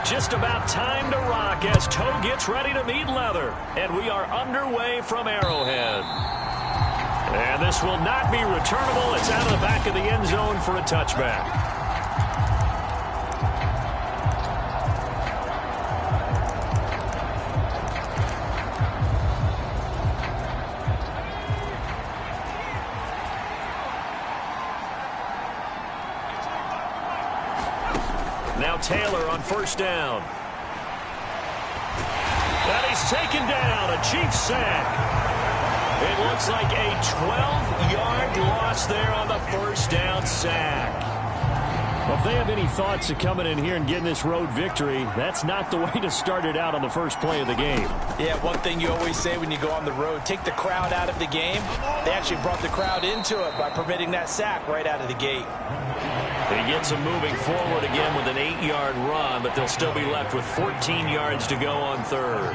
Just about time to rock as toe gets ready to meet leather. And we are underway from Arrowhead. And this will not be returnable. It's out of the back of the end zone for a touchback. Now Taylor on first down. And he's taken down, a Chiefs sack. It looks like a 12-yard loss there on the first down sack. Well, if they have any thoughts of coming in here and getting this road victory, that's not the way to start it out on the first play of the game. Yeah, one thing you always say when you go on the road, take the crowd out of the game. They actually brought the crowd into it by permitting that sack right out of the gate. He gets them moving forward again with an 8-yard run, but they'll still be left with 14 yards to go on third.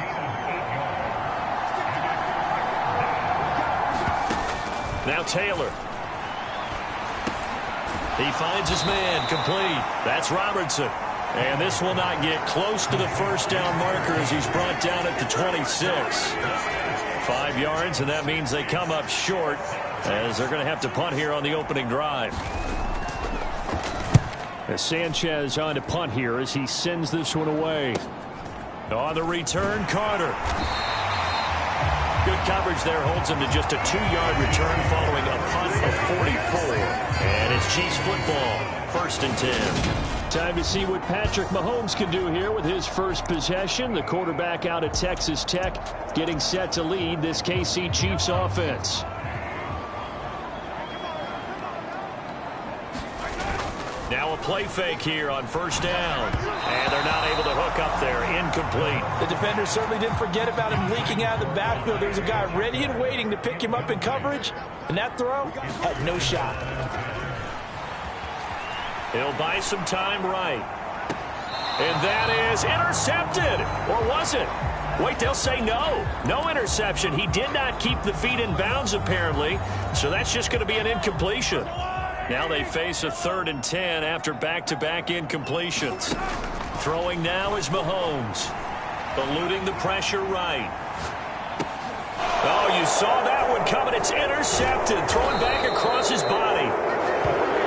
Now Taylor. He finds his man, complete. That's Robertson. And this will not get close to the first down marker as he's brought down at the 26. 5 yards, and that means they come up short as they're going to have to punt here on the opening drive. As Sanchez on to punt here as he sends this one away. On the return, Carter. Good coverage there, holds him to just a 2-yard return following a punt of 44. And it's Chiefs football, 1st and 10. Time to see what Patrick Mahomes can do here with his first possession. The quarterback out of Texas Tech getting set to lead this KC Chiefs offense. Now a play fake here on first down. And they're not able to hook up there. Incomplete. The defender certainly didn't forget about him leaking out of the backfield. There's a guy ready and waiting to pick him up in coverage. And that throw had no shot. He'll buy some time right. And that is intercepted. Or was it? Wait, they'll say no. No interception. He did not keep the feet in bounds, apparently. So that's just going to be an incompletion. Now they face a 3rd and 10 after back-to-back incompletions. Throwing now is Mahomes. Eluding the pressure right. Oh, you saw that one coming. It's intercepted. Throwing back across his body.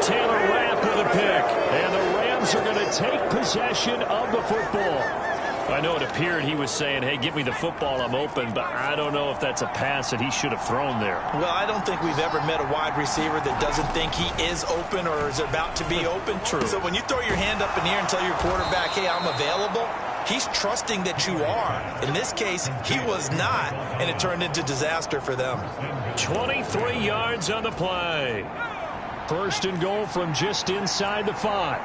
Taylor Rapp with a pick. And the Rams are going to take possession of the football. I know it appeared he was saying, hey, give me the football, I'm open, but I don't know if that's a pass that he should have thrown there. Well, I don't think we've ever met a wide receiver that doesn't think he is open or is about to be open. True. So when you throw your hand up in the air and tell your quarterback, hey, I'm available, he's trusting that you are. In this case, he was not, and it turned into disaster for them. 23 yards on the play. 1st and goal from just inside the 5.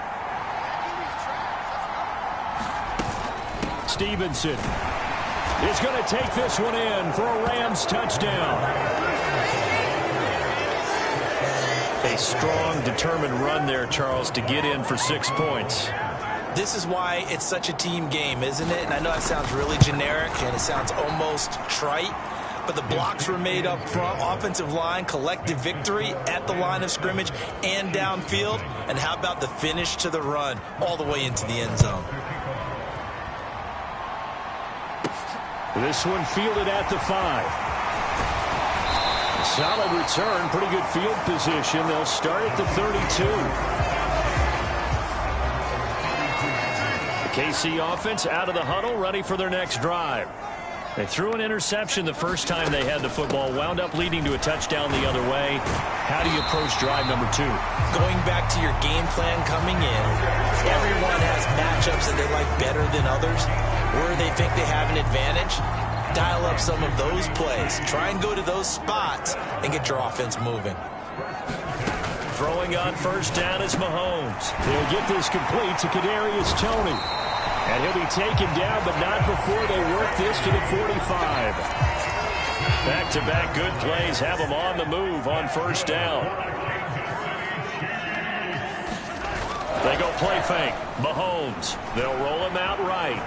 Stevenson is going to take this one in for a Rams touchdown. A strong, determined run there, Charles, to get in for 6 points. This is why it's such a team game, isn't it? And I know that sounds really generic and it sounds almost trite, but the blocks were made up front, offensive line, collective victory at the line of scrimmage and downfield. And how about the finish to the run all the way into the end zone? This one fielded at the 5. Solid return, pretty good field position. They'll start at the 32. The KC offense out of the huddle, ready for their next drive. They threw an interception the first time they had the football, wound up leading to a touchdown the other way. How do you approach drive number 2? Going back to your game plan coming in, everyone has matchups that they like better than others. Where they think they have an advantage, dial up some of those plays. Try and go to those spots and get your offense moving. Throwing on first down is Mahomes. They'll get this complete to Kadarius Toney. And he'll be taken down, but not before they work this to the 45. Back-to-back good plays have them on the move on first down. They go play fake. Mahomes. They'll roll him out right.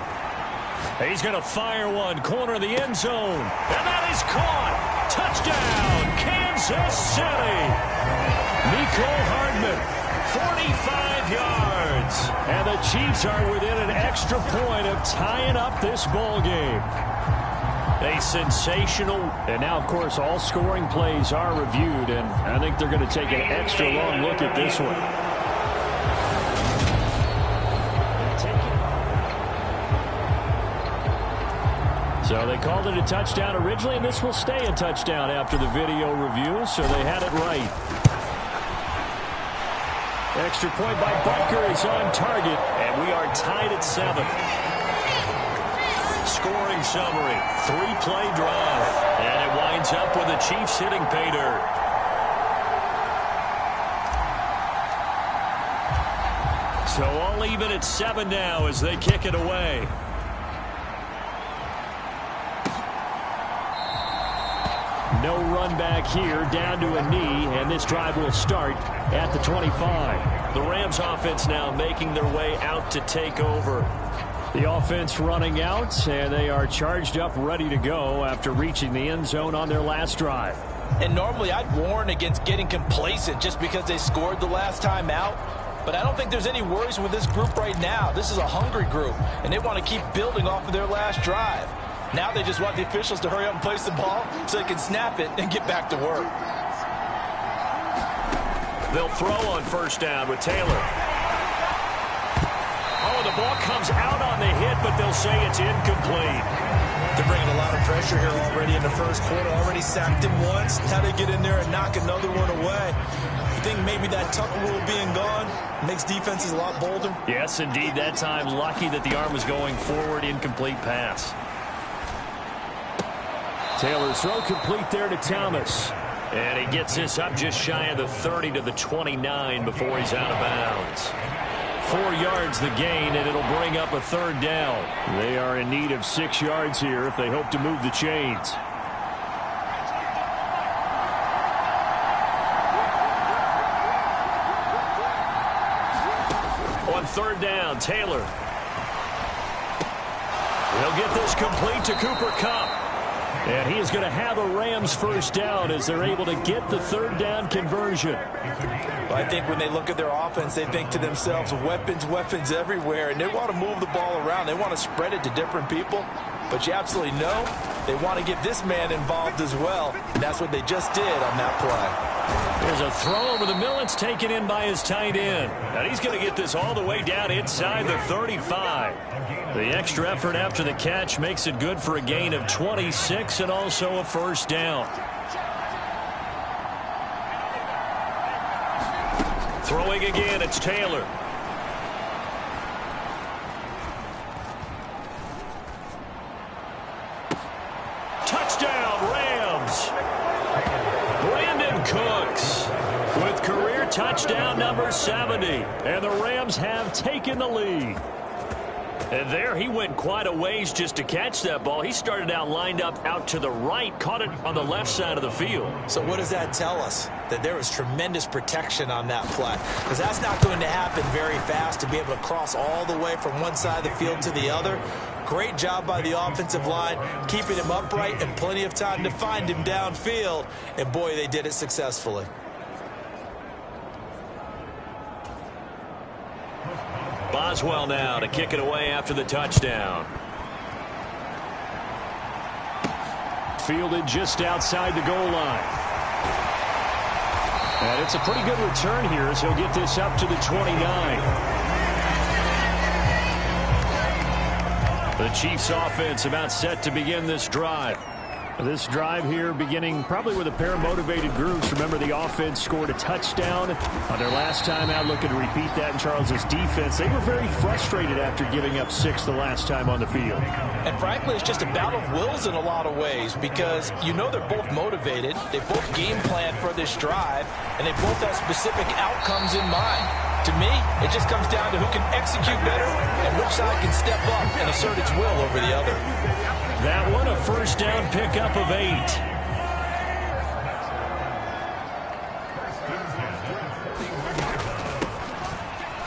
He's going to fire one. Corner of the end zone. And that is caught. Touchdown, Kansas City. Mecole Hardman, 45 yards. yards. And the Chiefs are within an extra point of tying up this ball game. A sensational, and now, of course, all scoring plays are reviewed, and I think they're going to take an extra long look at this one. So they called it a touchdown originally, and this will stay a touchdown after the video review, so they had it right. Extra point by Butker is on target, and we are tied at 7. Scoring summary, 3-play drive, and it winds up with the Chiefs hitting pay dirt. So all even at 7 now as they kick it away. No run back here, down to a knee, and this drive will start at the 25. The Rams offense now making their way out to take over. The offense running out, and they are charged up, ready to go after reaching the end zone on their last drive. And normally I'd warn against getting complacent just because they scored the last time out. But I don't think there's any worries with this group right now. This is a hungry group, and they want to keep building off of their last drive. Now they just want the officials to hurry up and place the ball so they can snap it and get back to work. They'll throw on first down with Taylor. Oh, the ball comes out on the hit, but they'll say it's incomplete. They're bringing a lot of pressure here already in the first quarter. Already sacked him once. Now they get in there and knock another one away. I think maybe that tuck rule being gone makes defenses a lot bolder. Yes, indeed. That time, lucky that the arm was going forward. Incomplete pass. Taylor's throw complete there to Thomas. And he gets this up just shy of the 30 to the 29 before he's out of bounds. 4 yards the gain, and it'll bring up a third down. They are in need of 6 yards here if they hope to move the chains. On third down, Taylor. He'll get this complete to Cooper Kupp. And he is going to have a Rams first down as they're able to get the third down conversion. Well, I think when they look at their offense, they think to themselves, weapons, weapons everywhere, and they want to move the ball around. They want to spread it to different people. But you absolutely know they want to get this man involved as well. And that's what they just did on that play. There's a throw over the middle. It's taken in by his tight end. And he's going to get this all the way down inside the 35. The extra effort after the catch makes it good for a gain of 26 and also a first down. Throwing again, it's Taylor. Touchdown, Rams. Brandon Cooks with career touchdown number 70. And the Rams have taken the lead. And there he went quite a ways just to catch that ball. He started out lined up out to the right, caught it on the left side of the field. So what does that tell us? That there was tremendous protection on that play. Because that's not going to happen very fast to be able to cross all the way from one side of the field to the other. Great job by the offensive line, keeping him upright and plenty of time to find him downfield. And boy, they did it successfully. Boswell now to kick it away after the touchdown. Fielded just outside the goal line. And it's a pretty good return here as he'll get this up to the 29. The Chiefs offense about set to begin this drive. This drive here beginning probably with a pair of motivated groups. Remember, the offense scored a touchdown on their last time out, looking to repeat that in Charles's defense. They were very frustrated after giving up 6 the last time on the field. And frankly, it's just a battle of wills in a lot of ways because you know they're both motivated. They both game plan for this drive, and they both have specific outcomes in mind. To me, it just comes down to who can execute better and which side can step up and assert its will over the other. That one, a first down pickup of 8.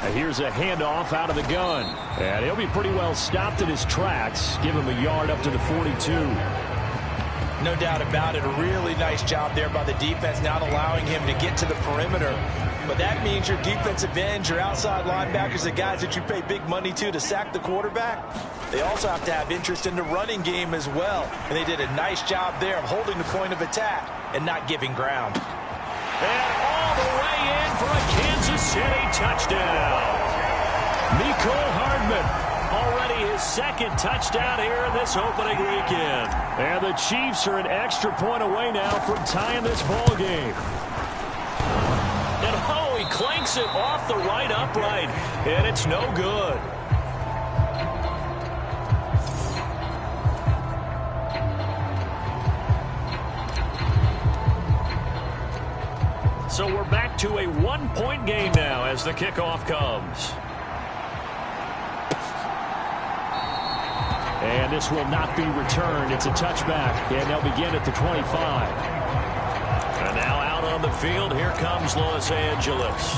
And here's a handoff out of the gun. And he'll be pretty well stopped in his tracks. Give him a yard up to the 42. No doubt about it. A really nice job there by the defense, not allowing him to get to the perimeter. But that means your defensive ends, your outside linebackers, the guys that you pay big money to sack the quarterback, they also have to have interest in the running game as well. And they did a nice job there of holding the point of attack and not giving ground. And all the way in for a Kansas City touchdown. Mecole Hardman. Already his second touchdown here in this opening weekend. And the Chiefs are an extra point away now from tying this ball game. And oh, he clanks it off the right upright, and it's no good. So we're back to a one-point game now as the kickoff comes. And this will not be returned. It's a touchback, and they'll begin at the 25. And now out on the field, here comes Los Angeles.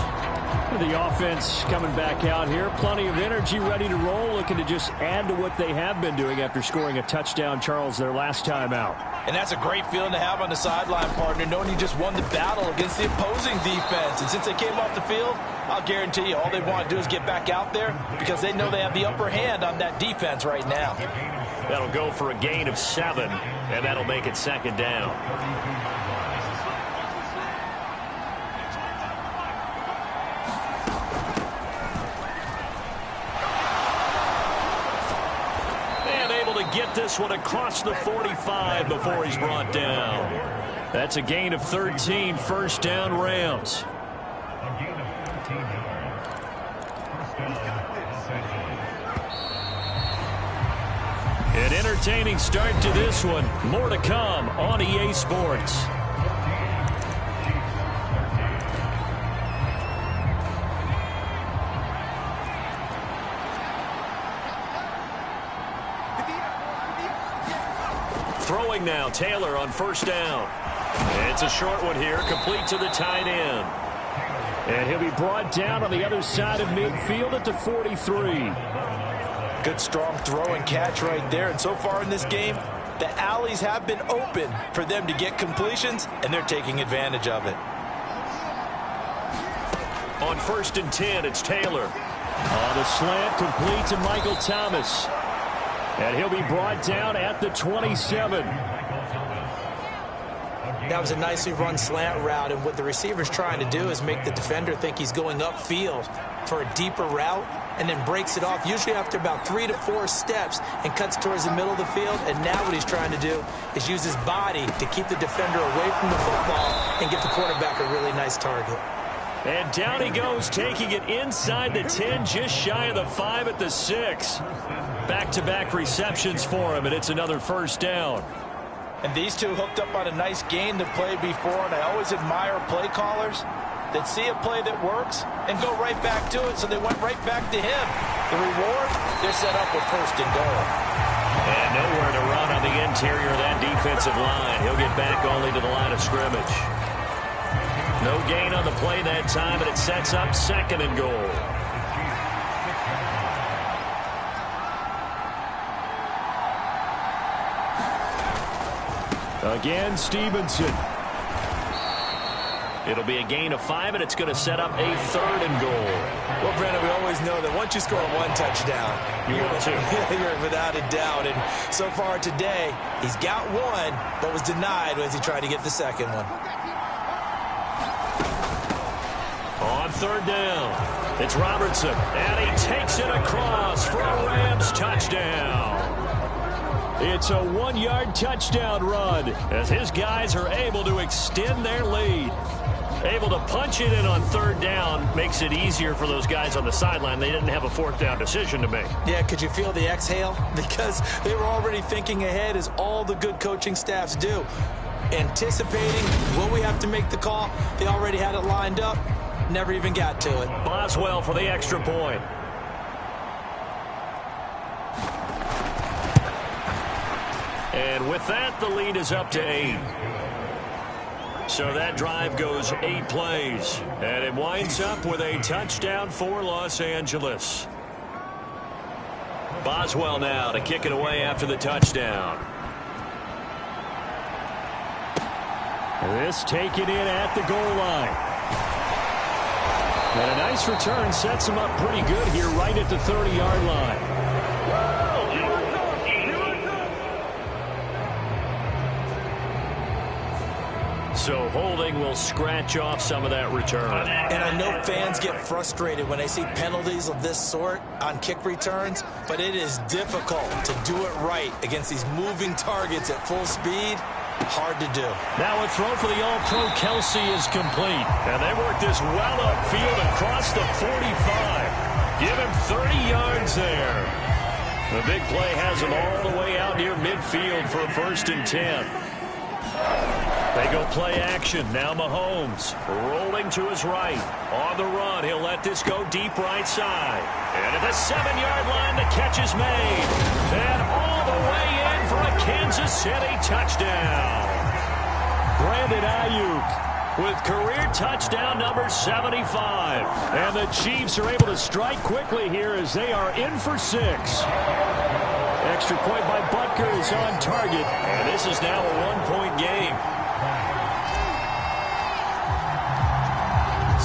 The offense coming back out here. Plenty of energy, ready to roll, looking to just add to what they have been doing after scoring a touchdown, Charles, their last time out. And that's a great feeling to have on the sideline, partner, knowing you just won the battle against the opposing defense. And since they came off the field, I'll guarantee you all they want to do is get back out there because they know they have the upper hand on that defense right now. That'll go for a gain of 7, and that'll make it second down. And able to get this one across the 45 before he's brought down. That's a gain of 13, first down Rams. An entertaining start to this one. More to come on EA Sports. Throwing now, Taylor on first down. It's a short one here, complete to the tight end. And he'll be brought down on the other side of midfield at the 43. Good strong throw and catch right there. And so far in this game, the alleys have been open for them to get completions, and they're taking advantage of it. On 1st and 10, it's Taylor. On the slant, complete to Michael Thomas. And he'll be brought down at the 27. That was a nicely run slant route, and what the receiver's trying to do is make the defender think he's going upfield for a deeper route, and then breaks it off, usually after about 3 to 4 steps, and cuts towards the middle of the field. And now what he's trying to do is use his body to keep the defender away from the football and give the quarterback a really nice target. And down he goes, taking it inside the 10, just shy of the 5 at the 6. Back-to-back receptions for him, and it's another first down. And these two hooked up on a nice gain to play before, and I always admire play callers that see a play that works and go right back to it, so they went right back to him. The reward, they're set up with 1st and goal. And nowhere to run on the interior of that defensive line. He'll get back only to the line of scrimmage. No gain on the play that time, and it sets up 2nd and goal. Again, Stevenson. It'll be a gain of 5, and it's going to set up a 3rd and goal. Well, Brandon, we always know that once you score one touchdown, you're without a doubt. And so far today, he's got one, but was denied as he tried to get the second one. On 3rd down, it's Robertson, and he takes it across for a Rams touchdown. It's a 1-yard touchdown run as his guys are able to extend their lead. Able to punch it in on 3rd down makes it easier for those guys on the sideline. They didn't have a 4th down decision to make. Yeah, could you feel the exhale? Because they were already thinking ahead, as all the good coaching staffs do. Anticipating, will we have to make the call? They already had it lined up. Never even got to it. Boswell for the extra point. And with that, the lead is up to 8. So that drive goes 8 plays. And it winds up with a touchdown for Los Angeles. Boswell now to kick it away after the touchdown. This taken in at the goal line. And a nice return sets him up pretty good here right at the 30-yard line. So holding will scratch off some of that return. And I know fans get frustrated when they see penalties of this sort on kick returns, but it is difficult to do it right against these moving targets at full speed. Hard to do. Now a throw for the All-Pro Kelsey is complete. And they work this well upfield across the 45. Give him 30 yards there. The big play has him all the way out near midfield for a 1st and 10. They go play action. Now Mahomes rolling to his right. On the run, he'll let this go deep right side. And at the 7-yard line, the catch is made. And all the way in for a Kansas City touchdown. Brandon Ayuk with career touchdown number 75. And the Chiefs are able to strike quickly here as they are in for 6. Extra point by Butker is on target. And this is now a 1-point game.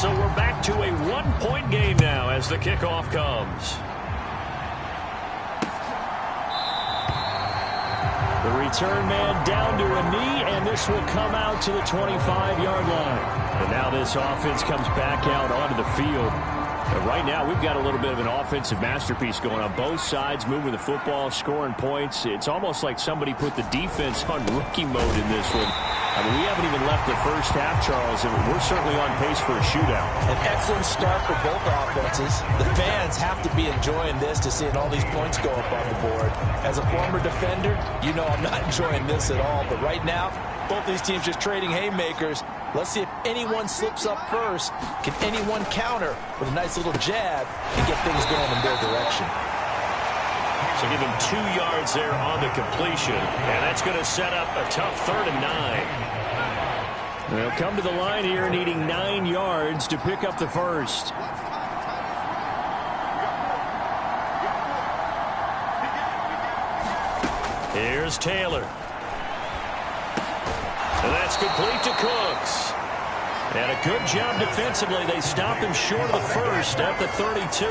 So we're back to a 1-point game now as the kickoff comes. The return man down to a knee, and this will come out to the 25-yard line. And now this offense comes back out onto the field. And right now, we've got a little bit of an offensive masterpiece going on both sides, moving the football, scoring points. It's almost like somebody put the defense on rookie mode in this one. I mean, we haven't even left the first half, Charles, and we're certainly on pace for a shootout. An excellent start for both offenses. The fans have to be enjoying this to seeing all these points go up on the board. As a former defender, you know I'm not enjoying this at all. But right now, both these teams just trading haymakers. Let's see if anyone slips up first. Can anyone counter with a nice little jab and get things going in their direction? So give him 2 yards there on the completion, and that's going to set up a tough 3rd and 9. They'll come to the line here needing 9 yards to pick up the first. Here's Taylor. And that's complete to Cooks. And a good job defensively. They stop him short of the first at the 32.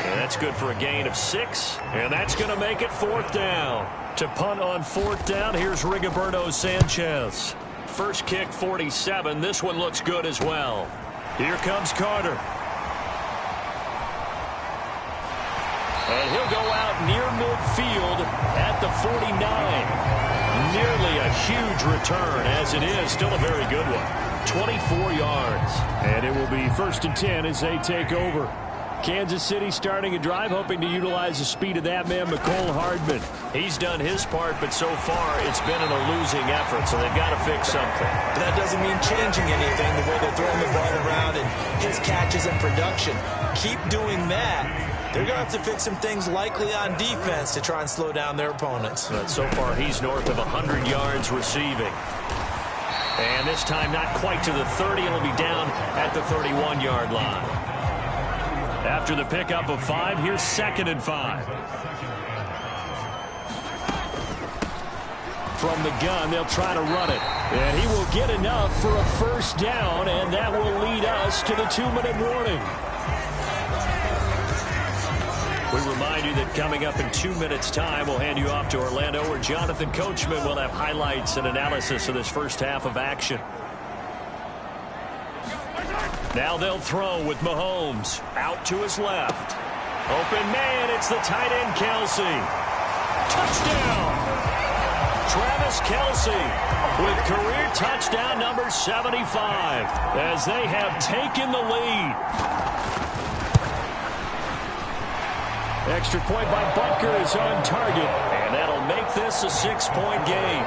And that's good for a gain of 6. And that's going to make it 4th down. To punt on 4th down, here's Rigoberto Sanchez. First kick, 47. This one looks good as well. Here comes Carter. And he'll go out near midfield at the 49. Nearly a huge return, as it is. Still a very good one. 24 yards. And it will be 1st and 10 as they take over. Kansas City starting a drive, hoping to utilize the speed of that man, McCole Hardman. He's done his part, but so far it's been in a losing effort, so they've got to fix something. But that doesn't mean changing anything, the way they're throwing the ball around and his catches and production. Keep doing that. They're going to have to fix some things likely on defense to try and slow down their opponents. But so far he's north of 100 yards receiving. And this time not quite to the 30. It'll be down at the 31-yard line. After the pickup of 5, here's 2nd and 5. From the gun, they'll try to run it. And he will get enough for a 1st down, and that will lead us to the 2-minute warning. We remind you that coming up in 2 minutes' time, we'll hand you off to Orlando, where Jonathan Coachman will have highlights and analysis of this first half of action. Now they'll throw with Mahomes out to his left. Open man, it's the tight end Kelsey. Touchdown! Travis Kelsey with career touchdown number 75 as they have taken the lead. Extra point by Butker is on target. And that'll make this a 6-point game.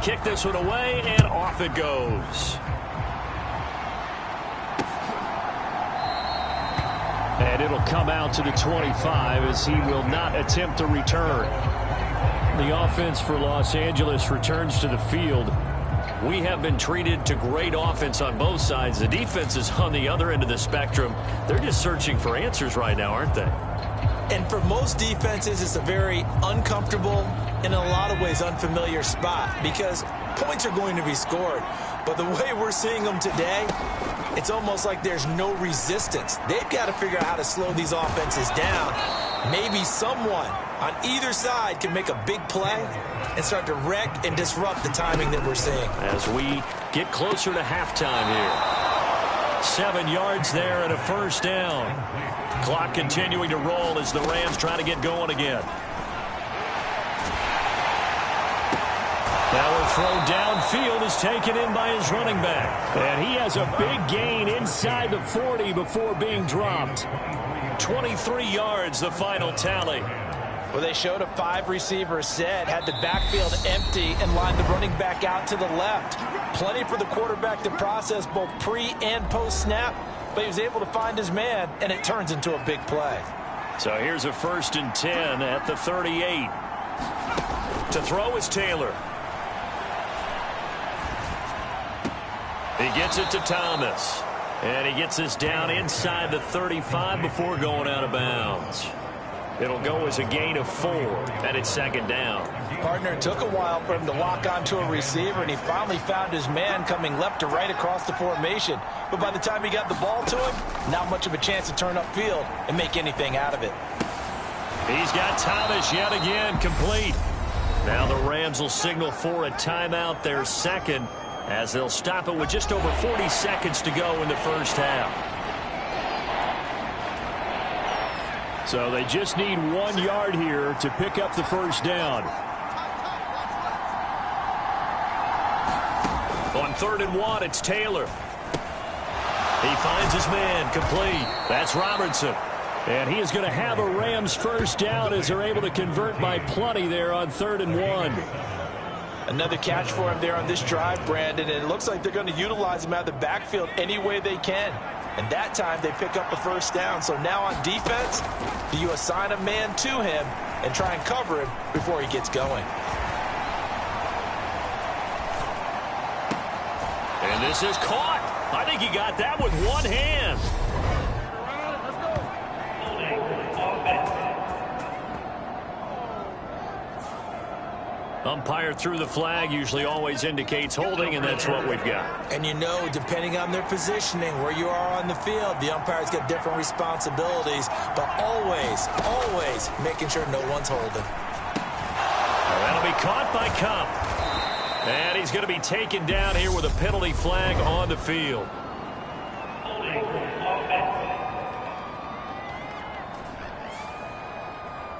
kick this one away, and off it goes. And it'll come out to the 25 as he will not attempt to return. The offense for Los Angeles returns to the field. We have been treated to great offense on both sides. The defense is on the other end of the spectrum. They're just searching for answers right now, aren't they? And for most defenses, it's a very uncomfortable, in a lot of ways, unfamiliar spot because points are going to be scored. But the way we're seeing them today, it's almost like there's no resistance. They've got to figure out how to slow these offenses down. Maybe someone on either side can make a big play and start to wreck and disrupt the timing that we're seeing. As we get closer to halftime here. 7 yards there and a first down. Clock continuing to roll as the Rams try to get going again. Now a throw downfield is taken in by his running back. And he has a big gain inside the 40 before being dropped. 23 yards, the final tally. Well, they showed a 5-receiver set, had the backfield empty, and lined the running back out to the left. Plenty for the quarterback to process both pre- and post-snap, but he was able to find his man, and it turns into a big play. So here's a 1st and 10 at the 38. To throw is Taylor. He gets it to Thomas. And he gets this down inside the 35 before going out of bounds. It'll go as a gain of 4, and it's 2nd down. Partner, it took a while for him to lock onto a receiver, and he finally found his man coming left to right across the formation. But by the time he got the ball to him, not much of a chance to turn upfield and make anything out of it. He's got Thomas yet again complete. Now the Rams will signal for a timeout, their 2nd, as they'll stop it with just over 40 seconds to go in the first half. So they just need 1 yard here to pick up the first down. On 3rd and 1, it's Taylor. He finds his man complete. That's Robertson. And he is going to have a Rams first down as they're able to convert by plenty there on 3rd and 1. Another catch for him there on this drive, Brandon, and it looks like they're going to utilize him out of the backfield any way they can. And that time they pick up a first down. So now on defense, do you assign a man to him and try and cover him before he gets going? And this is caught. I think he got that with one hand. Umpire threw the flag, usually always indicates holding, and that's what we've got. And you know, depending on their positioning, where you are on the field, the umpire's got different responsibilities, but always, always making sure no one's holding. That'll be caught by Cup. And he's going to be taken down here with a penalty flag on the field.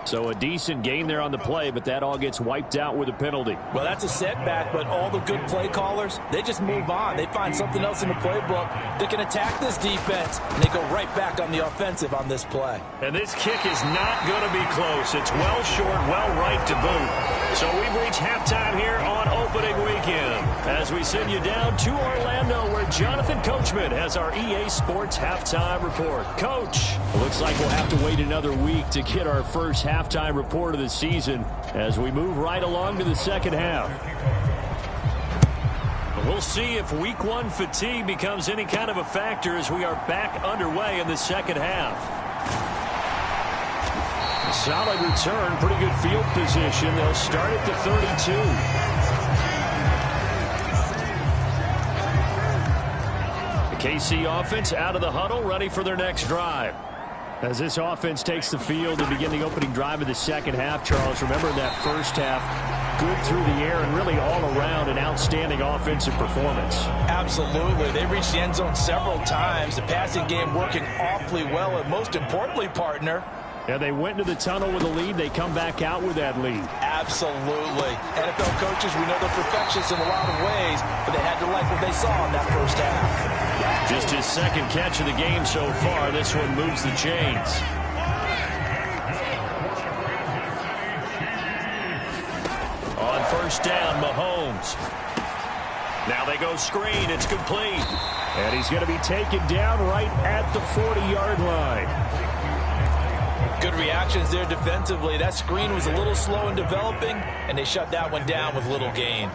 So a decent gain there on the play, but that all gets wiped out with a penalty. Well, that's a setback, but all the good play callers, they just move on. They find something else in the playbook that can attack this defense, and they go right back on the offensive on this play. And this kick is not going to be close. It's well short, well right to boot. So we've reached halftime here on opening weekend as we send you down to Orlando where Jonathan Coachman has our EA Sports halftime report. Coach. Looks like we'll have to wait another week to get our first halftime report of the season as we move right along to the second half. We'll see if week 1 fatigue becomes any kind of a factor as we are back underway in the second half. Solid return, pretty good field position. They'll start at the 32. The KC offense out of the huddle, ready for their next drive. As this offense takes the field to begin the opening drive of the second half, Charles, remember in that first half, good through the air and really all around an outstanding offensive performance. Absolutely. They reached the end zone several times. The passing game working awfully well, and most importantly, partner, yeah, they went into the tunnel with a lead. They come back out with that lead. Absolutely. NFL coaches, we know they're perfectionists in a lot of ways, but they had to like what they saw in that first half. Just his second catch of the game so far. This one moves the chains. On first down, Mahomes. Now they go screen. It's complete. And he's going to be taken down right at the 40-yard line. Good reactions there defensively. That screen was a little slow in developing, and they shut that one down with little gain.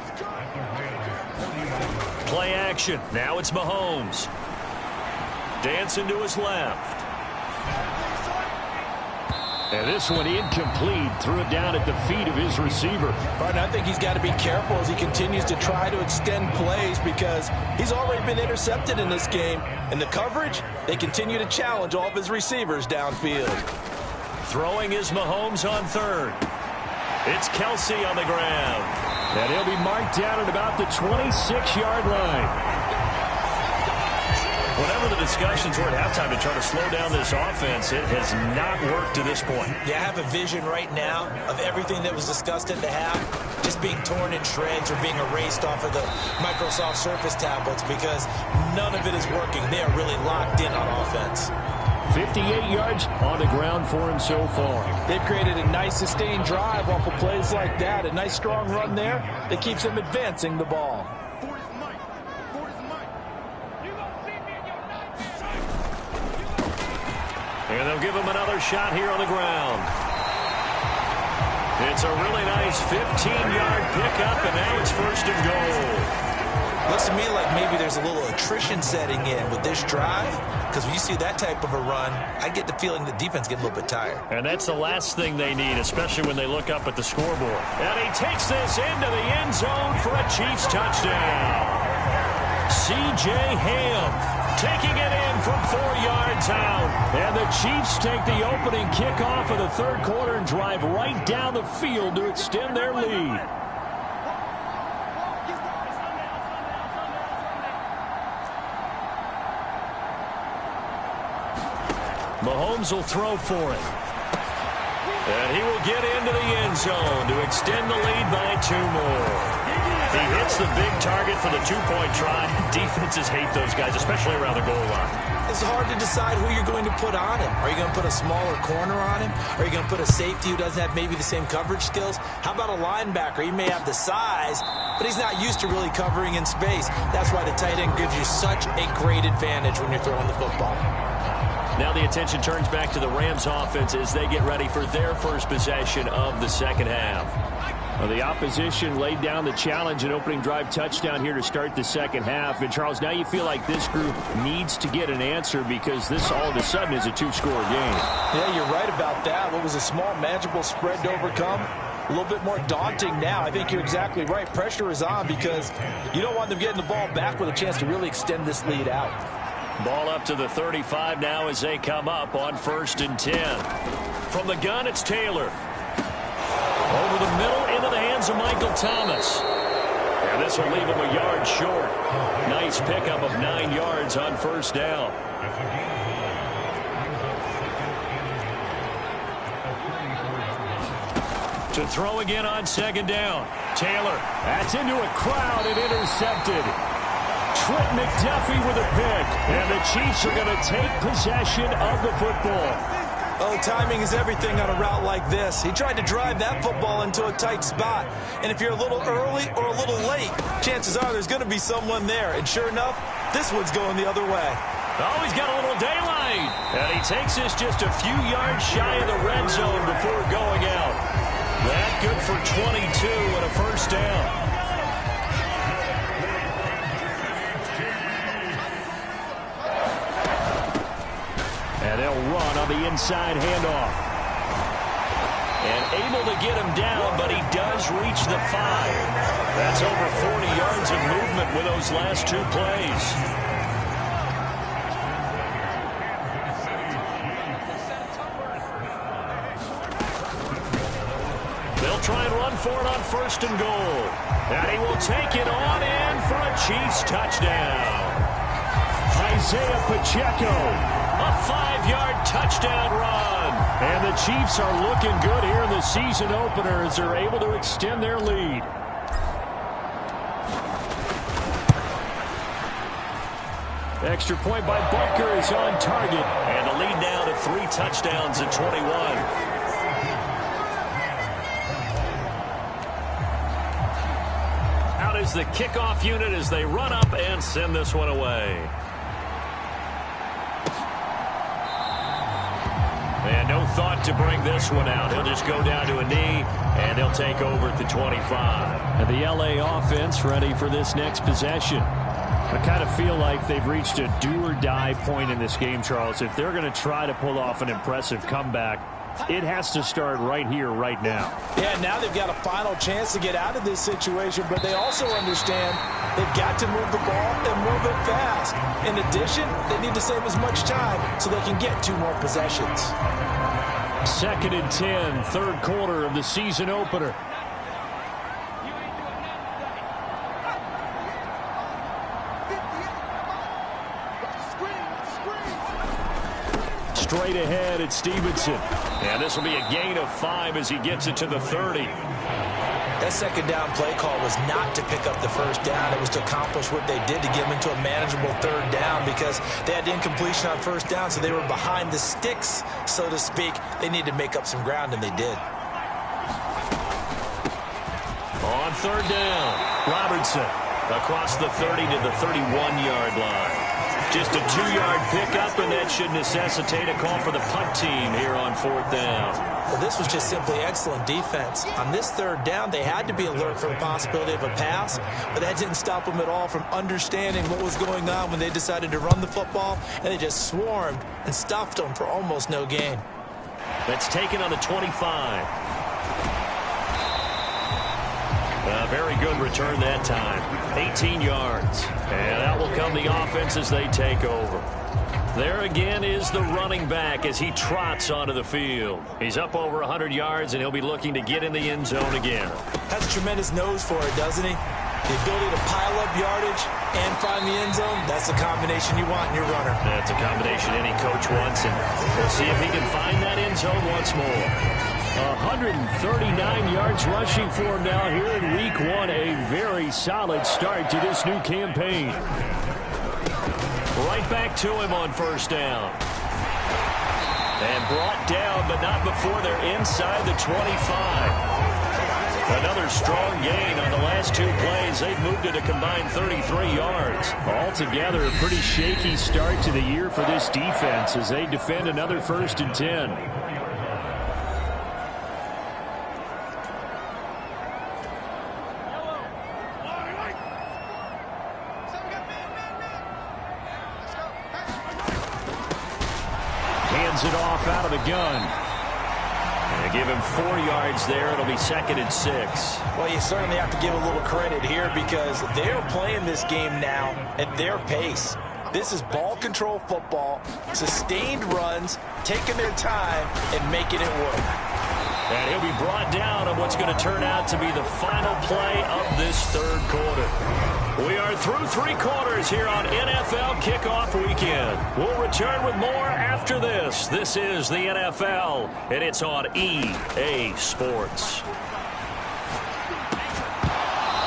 Play action. Now it's Mahomes. Dancing to his left. And this one incomplete. Threw it down at the feet of his receiver. Right, I think he's got to be careful as he continues to try to extend plays because he's already been intercepted in this game. And the coverage, they continue to challenge all of his receivers downfield. Throwing is Mahomes on third. It's Kelsey on the ground. And he'll be marked down at about the 26-yard line. Whatever the discussions were at halftime to try to slow down this offense, it has not worked to this point. Yeah, I have a vision right now of everything that was discussed at the half just being torn in shreds or being erased off of the Microsoft Surface tablets because none of it is working. They are really locked in on offense. 58 yards on the ground for him so far. They've created a nice sustained drive off of plays like that. A nice strong run there that keeps them advancing the ball. And they'll give him another shot here on the ground. It's a really nice 15-yard pickup, and now it's first and goal. Looks to me like maybe there's a little attrition setting in with this drive, because when you see that type of a run, I get the feeling the defense gets a little bit tired. And that's the last thing they need, especially when they look up at the scoreboard. And he takes this into the end zone for a Chiefs touchdown. C.J. Ham taking it in from 4 yards out. And the Chiefs take the opening kickoff of the third quarter and drive right down the field to extend their lead. Mahomes will throw for it. And he will get into the end zone to extend the lead by 2 more. He hits the big target for the two-point try. Defenses hate those guys, especially around the goal line. It's hard to decide who you're going to put on him. Are you going to put a smaller corner on him? Are you going to put a safety who doesn't have maybe the same coverage skills? How about a linebacker? He may have the size, but he's not used to really covering in space. That's why the tight end gives you such a great advantage when you're throwing the football. Now the attention turns back to the Rams offense as they get ready for their first possession of the second half. Well, the opposition laid down the challenge and opening drive touchdown here to start the second half. And, Charles, now you feel like this group needs to get an answer because this all of a sudden is a 2-score game. Yeah, you're right about that. What was a small, manageable spread to overcome? A little bit more daunting now. I think you're exactly right. Pressure is on because you don't want them getting the ball back with a chance to really extend this lead out. Ball up to the 35 now as they come up on 1st and 10. From the gun, it's Taylor. Over the middle into the hands of Michael Thomas. And this will leave him a yard short. Nice pickup of 9 yards on first down. To throw again on second down. Taylor. That's into a crowd and intercepted. Trent McDuffie with a pick. And the Chiefs are going to take possession of the football. Oh, timing is everything on a route like this. He tried to drive that football into a tight spot. And if you're a little early or a little late, chances are there's going to be someone there. And sure enough, this one's going the other way. Oh, he's got a little daylight. And he takes this just a few yards shy of the red zone before going out. That good for 22 and a first down. And they'll run on the inside handoff. And able to get him down, but he does reach the 5. That's over 40 yards of movement with those last 2 plays. They'll try and run for it on 1st and goal. And he will take it on in for a Chiefs touchdown. Isaiah Pacheco. A 5-yard touchdown run. And the Chiefs are looking good here in the season opener as they're able to extend their lead. Extra point by Butker is on target. And the lead now to 3 touchdowns at 21. is the kickoff unit as they run up and send this one away. And no thought to bring this one out. He'll just go down to a knee, and they'll take over at the 25. And the LA offense ready for this next possession. I kind of feel like they've reached a do-or-die point in this game, Charles. If they're going to try to pull off an impressive comeback, it has to start right here, right now. Yeah, now they've got a final chance to get out of this situation, but they also understand they've got to move the ball and move it fast. In addition, they need to save as much time so they can get 2 more possessions. 2nd and 10, third quarter of the season opener. Straight ahead at Stevenson. And this will be a gain of 5 as he gets it to the 30. That second down play call was not to pick up the first down. It was to accomplish what they did to get them into a manageable third down because they had incompletion on first down, so they were behind the sticks, so to speak. They needed to make up some ground, and they did. On third down, Robertson across the 30 to the 31-yard line. Just a 2-yard pickup, and that should necessitate a call for the punt team here on 4th down. Well, this was just simply excellent defense. On this third down, they had to be alert for the possibility of a pass, but that didn't stop them at all from understanding what was going on when they decided to run the football, and they just swarmed and stuffed them for almost no gain. That's taken on the 25. A very good return that time. 18 yards. And that will come the offense as they take over. There again is the running back as he trots onto the field. He's up over 100 yards, and he'll be looking to get in the end zone again. Has a tremendous nose for it, doesn't he? The ability to pile up yardage and find the end zone, that's the combination you want in your runner. That's a combination any coach wants, and we'll see if he can find that end zone once more. 139 yards rushing for him now here in week 1. A very solid start to this new campaign. Right back to him on first down. And brought down, but not before they're inside the 25. Another strong gain on the last 2 plays. They've moved it a combined 33 yards. Altogether, a pretty shaky start to the year for this defense as they defend another 1st and 10. It off out of the gun. And give him 4 yards there. It'll be 2nd and 6. Well, you certainly have to give a little credit here because they're playing this game now at their pace. This is ball control football, sustained runs, taking their time, and making it work. And he'll be brought down on what's going to turn out to be the final play of this 3rd quarter. We are through 3 quarters here on NFL Kickoff Weekend. We'll return with more after this. This is the NFL, and it's on EA Sports.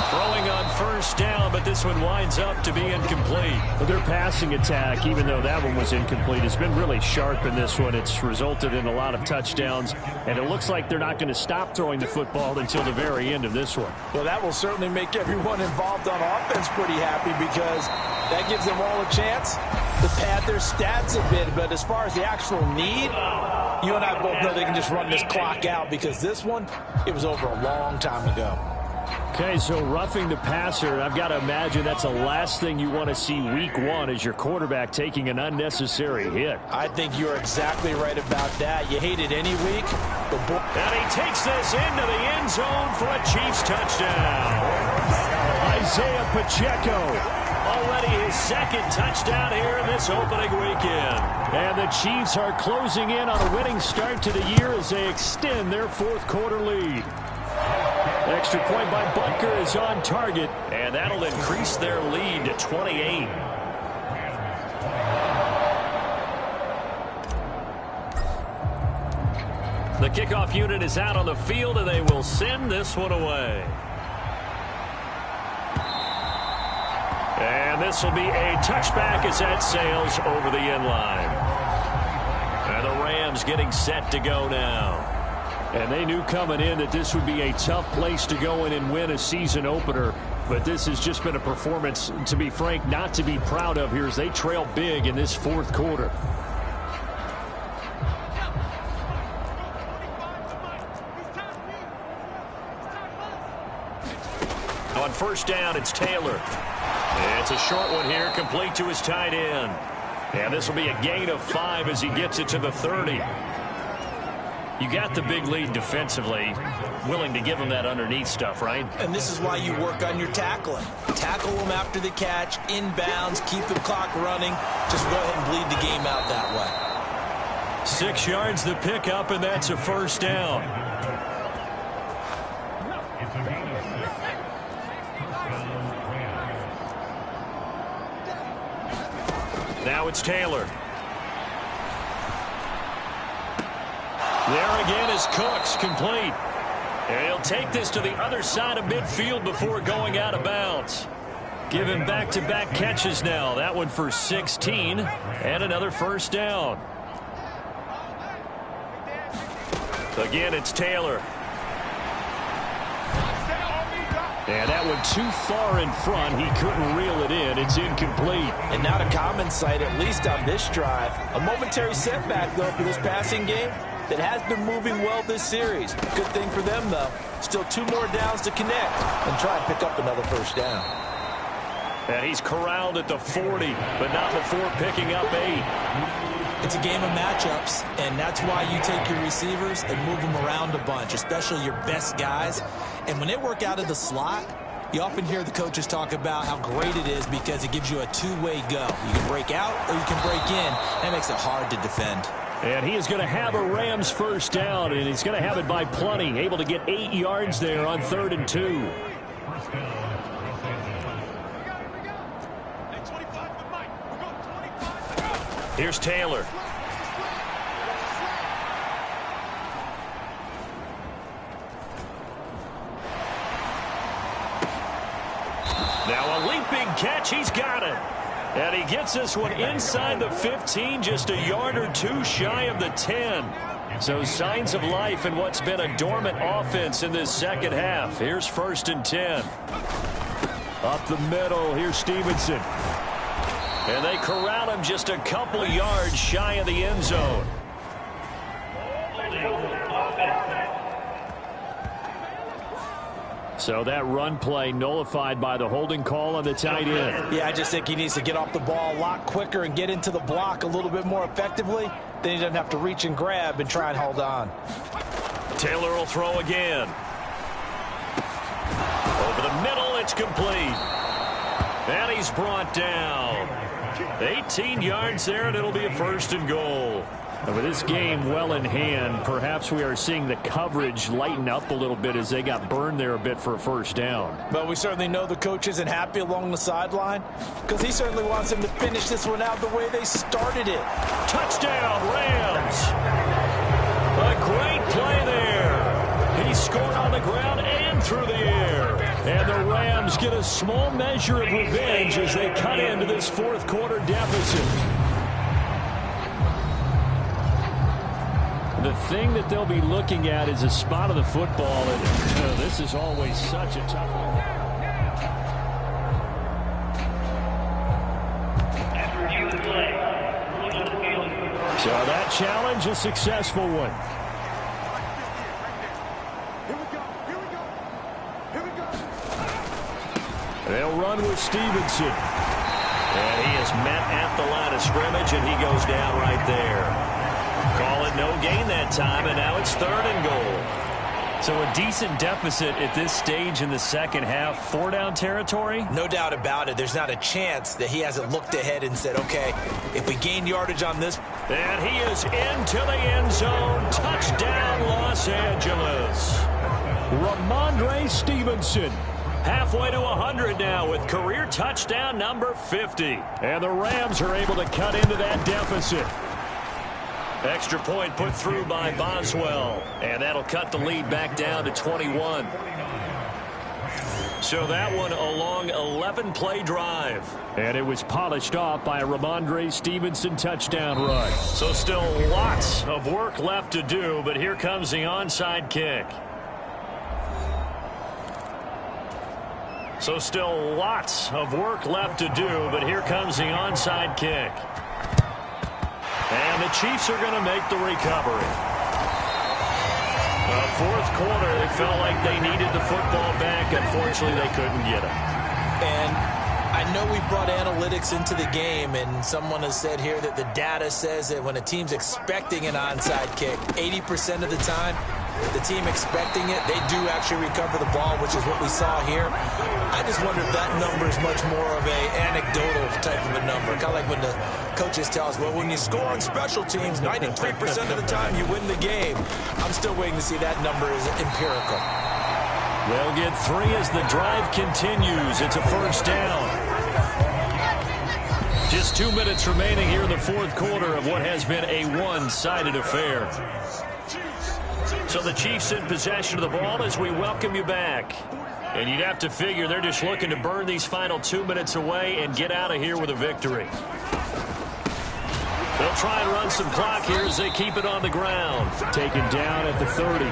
Throwing on first down, but this one winds up to be incomplete. Their passing attack, even though that one was incomplete, has been really sharp in this one. It's resulted in a lot of touchdowns, and it looks like they're not going to stop throwing the football until the very end of this one. Well, that will certainly make everyone involved on offense pretty happy because that gives them all a chance to pad their stats a bit. But as far as the actual need, you and I both know they can just run this clock out because this one, it was over a long time ago. Okay, so roughing the passer, and I've got to imagine that's the last thing you want to see week 1 is your quarterback taking an unnecessary hit. I think you're exactly right about that. You hate it any week. And he takes this into the end zone for a Chiefs touchdown. Isaiah Pacheco. Already his 2nd touchdown here in this opening weekend. And the Chiefs are closing in on a winning start to the year as they extend their 4th quarter lead. Extra point by Butker is on target, and that'll increase their lead to 28. The kickoff unit is out on the field, and they will send this one away. And this will be a touchback as that sails over the end line. And the Rams getting set to go now. And they knew coming in that this would be a tough place to go in and win a season opener. But this has just been a performance, to be frank, not to be proud of here as they trail big in this fourth quarter. On first down, it's Taylor. It's a short one here, complete to his tight end. And this will be a gain of 5 as he gets it to the 30. You got the big lead defensively, willing to give him that underneath stuff, right? And this is why you work on your tackling. Tackle them after the catch, inbounds, keep the clock running. Just go ahead and bleed the game out that way. 6 yards the pickup, and that's a first down. Now it's Taylor. There again is Cooks, complete. And he'll take this to the other side of midfield before going out of bounds. Give him back-to-back catches now. That one for 16 and another first down. Again, it's Taylor. And that one too far in front. He couldn't reel it in. It's incomplete. And not a common sight, at least on this drive. A momentary setback, though, for this passing game that has been moving well this series. Good thing for them, though. Still 2 more downs to connect and try and pick up another first down. And he's corralled at the 40, but not before picking up 8. It's a game of matchups, and that's why you take your receivers and move them around a bunch, especially your best guys. And when they work out of the slot, you often hear the coaches talk about how great it is because it gives you a two-way go. You can break out or you can break in. That makes it hard to defend. And he is going to have a Rams first down, and he's going to have it by plenty. Able to get 8 yards there on 3rd and 2. Here's Taylor. Now a leaping catch. He's got it. And he gets this one inside the 15, just a yard or 2 shy of the 10. So signs of life in what's been a dormant offense in this second half. Here's 1st and 10. Up the middle, here's Stevenson. And they corral him just a couple yards shy of the end zone. So that run play nullified by the holding call on the tight end. Yeah, I just think he needs to get off the ball a lot quicker and get into the block a little bit more effectively. Then he doesn't have to reach and grab and try and hold on. Taylor will throw again. Over the middle, it's complete. And he's brought down. 18 yards there, and it'll be a 1st and goal. And with this game well in hand, perhaps we are seeing the coverage lighten up a little bit as they got burned there a bit for a first down. But we certainly know the coach isn't happy along the sideline because he certainly wants him to finish this one out the way they started it. Touchdown, Rams. A great play there. He scored on the ground and through the air. And the Rams get a small measure of revenge as they cut into this fourth quarter deficit. The thing that they'll be looking at is a spot of the football, and this is always such a tough one. So that challenge, a successful one. They'll run with Stevenson. And he is met at the line of scrimmage, and he goes down right there. Call it no gain that time, and now it's 3rd and goal. So a decent deficit at this stage in the second half. 4-down territory? No doubt about it. There's not a chance that he hasn't looked ahead and said, okay, if we gain yardage on this. And he is into the end zone. Touchdown, Los Angeles. Ramondre Stevenson. Halfway to 100 now with career touchdown number 50. And the Rams are able to cut into that deficit. Extra point put through by Boswell. And that'll cut the lead back down to 21. So that one a long 11-play drive. And it was polished off by a Ramondre Stevenson touchdown run. So still lots of work left to do, but here comes the onside kick. So still lots of work left to do, but here comes the onside kick. And the Chiefs are going to make the recovery. Fourth quarter, they felt like they needed the football back. Unfortunately, they couldn't get it. And I know we brought analytics into the game, and someone has said here that the data says that when a team's expecting an onside kick, 80% of the time, the team expecting it, they do actually recover the ball, which is what we saw here. I just wonder if that number is much more of a anecdotal type of a number. Kind of like when the coaches tell us, well, when you score on special teams, 93% of the time you win the game. I'm still waiting to see that number is empirical. They'll get 3 as the drive continues. It's a first down. Just 2 minutes remaining here in the fourth quarter of what has been a one-sided affair. So the Chiefs in possession of the ball as we welcome you back. And you'd have to figure they're just looking to burn these final 2 minutes away and get out of here with a victory. They'll try and run some clock here as they keep it on the ground. Taken down at the 30.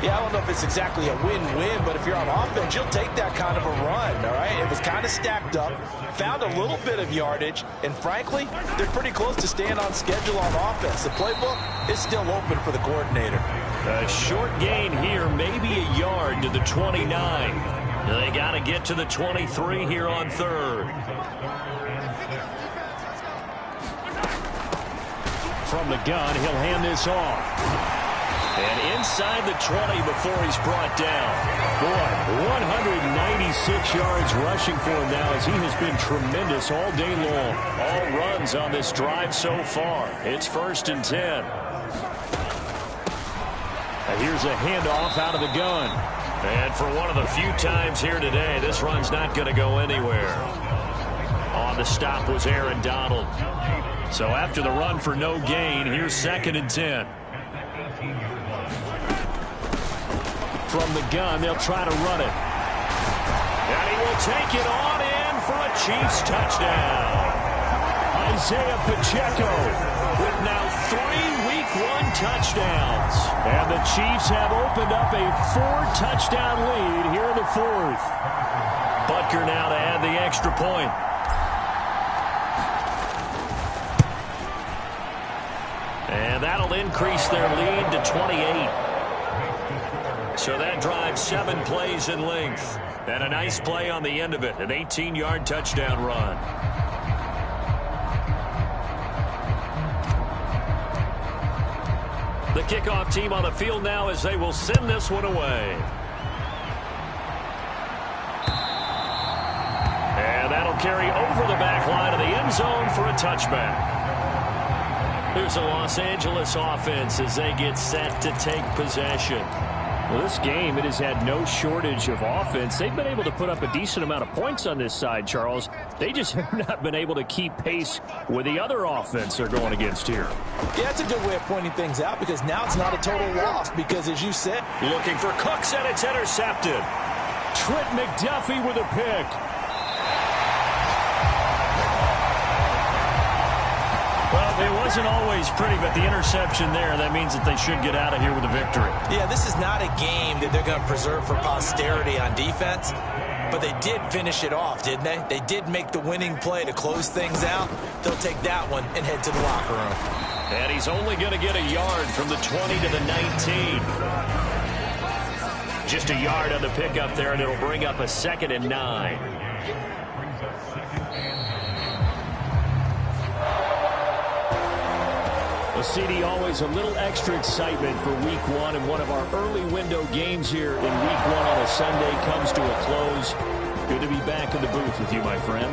Yeah, I don't know if it's exactly a win-win, but if you're on offense, you'll take that kind of a run, all right? It was kind of stacked up, found a little bit of yardage, and frankly, they're pretty close to staying on schedule on offense. The playbook is still open for the coordinator. A short gain here, maybe a yard to the 29. They got to get to the 23 here on third. From the gun, he'll hand this off. And inside the 20 before he's brought down. Boy, 196 yards rushing for him now as he has been tremendous all day long. All runs on this drive so far. It's 1st and 10. And here's a handoff out of the gun. And for one of the few times here today, this run's not going to go anywhere. On the stop was Aaron Donald. So after the run for no gain, here's 2nd and 10. From the gun, they'll try to run it. And he will take it on in for a Chiefs touchdown. Isaiah Pacheco with now 3 Week 1 touchdowns. And the Chiefs have opened up a 4-touchdown lead here in the fourth. Butker now to add the extra point. And that'll increase their lead to 28. So that drives 7 plays in length. And a nice play on the end of it, an 18-yard touchdown run. The kickoff team on the field now as they will send this one away. And that'll carry over the back line of the end zone for a touchback. Here's the Los Angeles offense as they get set to take possession. Well, this game, it has had no shortage of offense. They've been able to put up a decent amount of points on this side, Charles. They just have not been able to keep pace with the other offense they're going against here. Yeah, that's a good way of pointing things out because now it's not a total loss because, as you said, looking for Cooks, and it's intercepted. Trent McDuffie with a pick. Well, it wasn't always pretty, but the interception there, that means that they should get out of here with a victory. Yeah, this is not a game that they're going to preserve for posterity on defense, but they did finish it off, didn't they? They did make the winning play to close things out. They'll take that one and head to the locker room. And he's only going to get a yard from the 20 to the 19. Just a yard on the pickup there, and it'll bring up a 2nd and 9. Well, CD, always a little extra excitement for Week 1, and one of our early window games here in Week 1 on a Sunday comes to a close. Good to be back in the booth with you, my friend.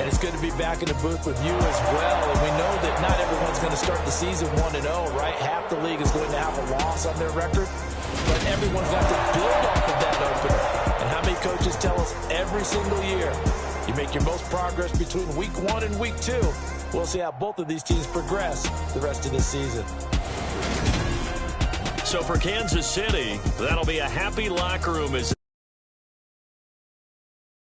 And it's good to be back in the booth with you as well. And we know that not everyone's going to start the season 1-0, right? Half the league is going to have a loss on their record. But everyone's got to build off of that opener. And how many coaches tell us every single year, you make your most progress between Week 1 and Week 2. We'll see how both of these teams progress the rest of this season. So for Kansas City, that'll be a happy locker room as